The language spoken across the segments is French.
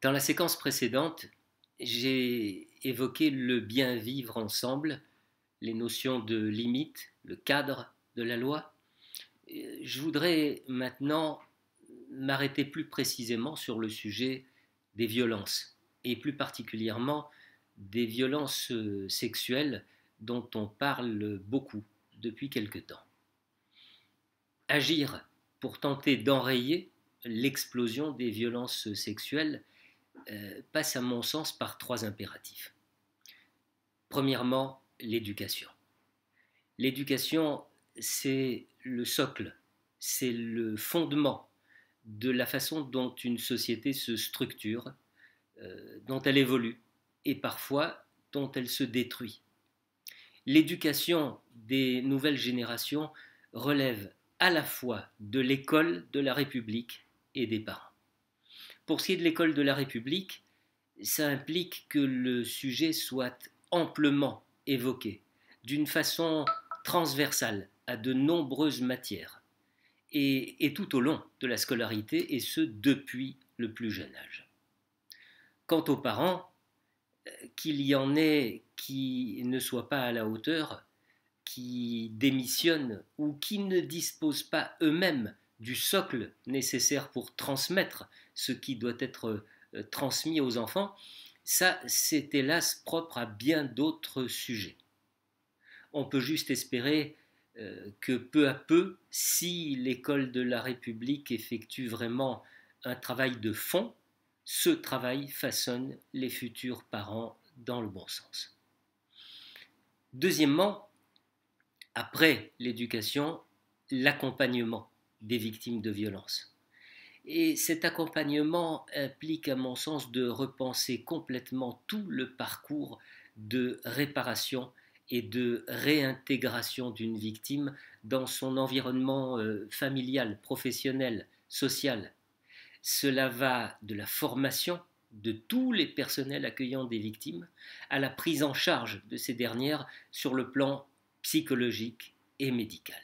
Dans la séquence précédente, j'ai évoqué le bien vivre ensemble, les notions de limite, le cadre de la loi. Je voudrais maintenant m'arrêter plus précisément sur le sujet des violences, et plus particulièrement des violences sexuelles dont on parle beaucoup depuis quelque temps. Agir pour tenter d'enrayer l'explosion des violences sexuelles passe à mon sens par trois impératifs. Premièrement, l'éducation. L'éducation, c'est le socle, c'est le fondement de la façon dont une société se structure, dont elle évolue et parfois dont elle se détruit. L'éducation des nouvelles générations relève à la fois de l'école de la République et des parents. Pour ce qui est de l'école de la République, ça implique que le sujet soit amplement évoqué, d'une façon transversale à de nombreuses matières, et tout au long de la scolarité, et ce depuis le plus jeune âge. Quant aux parents, qu'il y en ait qui ne soient pas à la hauteur, qui démissionnent ou qui ne disposent pas eux-mêmes du socle nécessaire pour transmettre ce qui doit être transmis aux enfants, ça c'est hélas propre à bien d'autres sujets. On peut juste espérer que peu à peu, si l'école de la République effectue vraiment un travail de fond, ce travail façonne les futurs parents dans le bon sens. Deuxièmement, après l'éducation, l'accompagnement des victimes de violences. Et cet accompagnement implique, à mon sens, de repenser complètement tout le parcours de réparation et de réintégration d'une victime dans son environnement familial, professionnel, social. Cela va de la formation de tous les personnels accueillant des victimes à la prise en charge de ces dernières sur le plan psychologique et médical.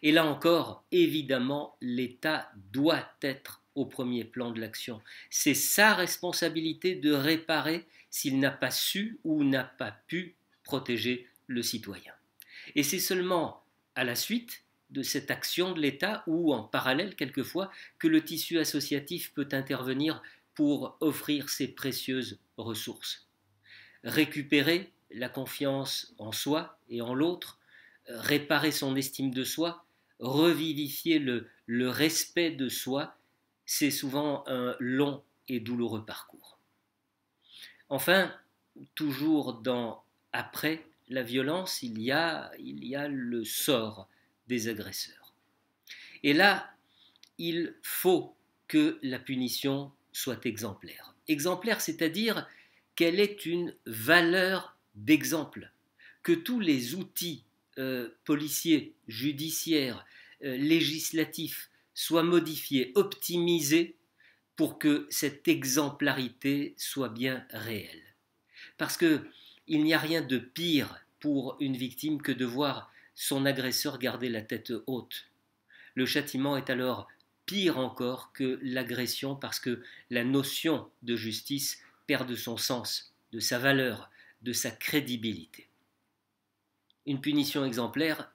Et là encore, évidemment, l'État doit être au premier plan de l'action. C'est sa responsabilité de réparer s'il n'a pas su ou n'a pas pu protéger le citoyen. Et c'est seulement à la suite de cette action de l'État ou en parallèle quelquefois que le tissu associatif peut intervenir pour offrir ses précieuses ressources. Récupérer la confiance en soi et en l'autre, réparer son estime de soi, revivifier le respect de soi, c'est souvent un long et douloureux parcours. Enfin, toujours dans après la violence, il y a le sort des agresseurs. Et là, il faut que la punition soit exemplaire. Exemplaire, c'est-à-dire qu'elle ait une valeur d'exemple, que tous les outils policiers, judiciaires, législatifs soient modifiés, optimisés pour que cette exemplarité soit bien réelle. Parce qu'il n'y a rien de pire pour une victime que de voir son agresseur garder la tête haute. Le châtiment est alors pire encore que l'agression parce que la notion de justice perd de son sens, de sa valeur, de sa crédibilité. Une punition exemplaire,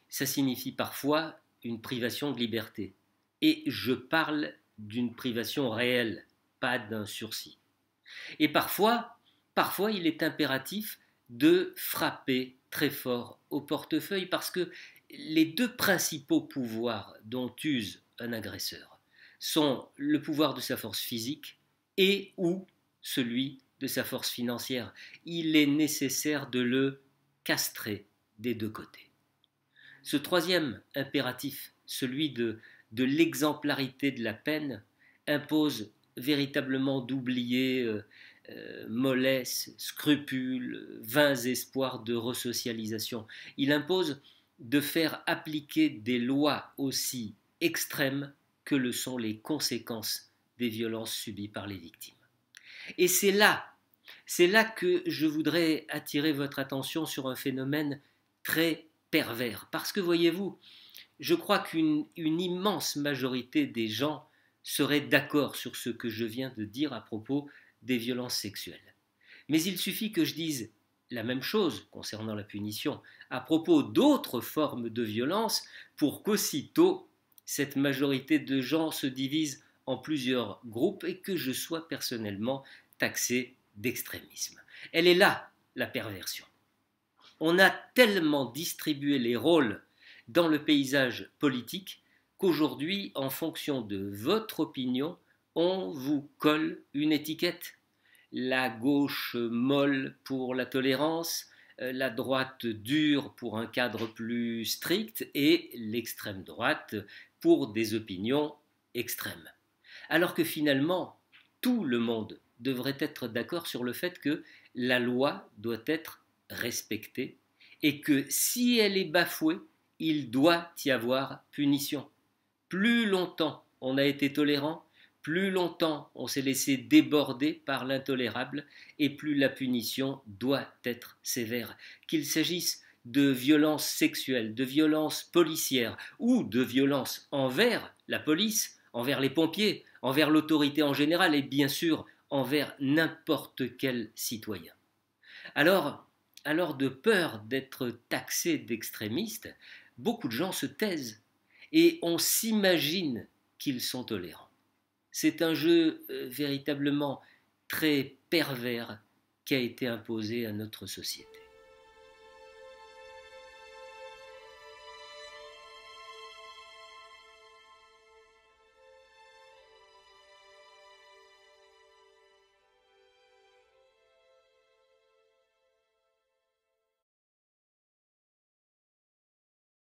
ça signifie parfois une privation de liberté. Et je parle d'une privation réelle, pas d'un sursis. Et parfois, il est impératif de frapper très fort au portefeuille parce que les deux principaux pouvoirs dont use un agresseur sont le pouvoir de sa force physique et ou celui de sa force financière. Il est nécessaire de le castrer des deux côtés. Ce troisième impératif, celui de l'exemplarité de la peine, impose véritablement d'oublier mollesse, scrupules, vains espoirs de resocialisation. Il impose de faire appliquer des lois aussi extrêmes que le sont les conséquences des violences subies par les victimes. Et c'est là que je voudrais attirer votre attention sur un phénomène très pervers. Parce que voyez-vous, je crois qu'une immense majorité des gens seraient d'accord sur ce que je viens de dire à propos des violences sexuelles. Mais il suffit que je dise la même chose concernant la punition à propos d'autres formes de violence pour qu'aussitôt cette majorité de gens se divise en plusieurs groupes et que je sois personnellement taxé d'extrémisme. Elle est là, la perversion. On a tellement distribué les rôles dans le paysage politique qu'aujourd'hui, en fonction de votre opinion, on vous colle une étiquette. La gauche molle pour la tolérance, la droite dure pour un cadre plus strict et l'extrême droite pour des opinions extrêmes. Alors que finalement, tout le monde devrait être d'accord sur le fait que la loi doit être respectée et que si elle est bafouée, il doit y avoir punition. Plus longtemps on a été tolérant, plus longtemps on s'est laissé déborder par l'intolérable et plus la punition doit être sévère. Qu'il s'agisse de violences sexuelles, de violences policières ou de violences envers la police, envers les pompiers, envers l'autorité en général et bien sûr envers n'importe quel citoyen. Alors, alors de peur d'être taxé d'extrémiste, beaucoup de gens se taisent et on s'imagine qu'ils sont tolérants. C'est un jeu véritablement très pervers qui a été imposé à notre société.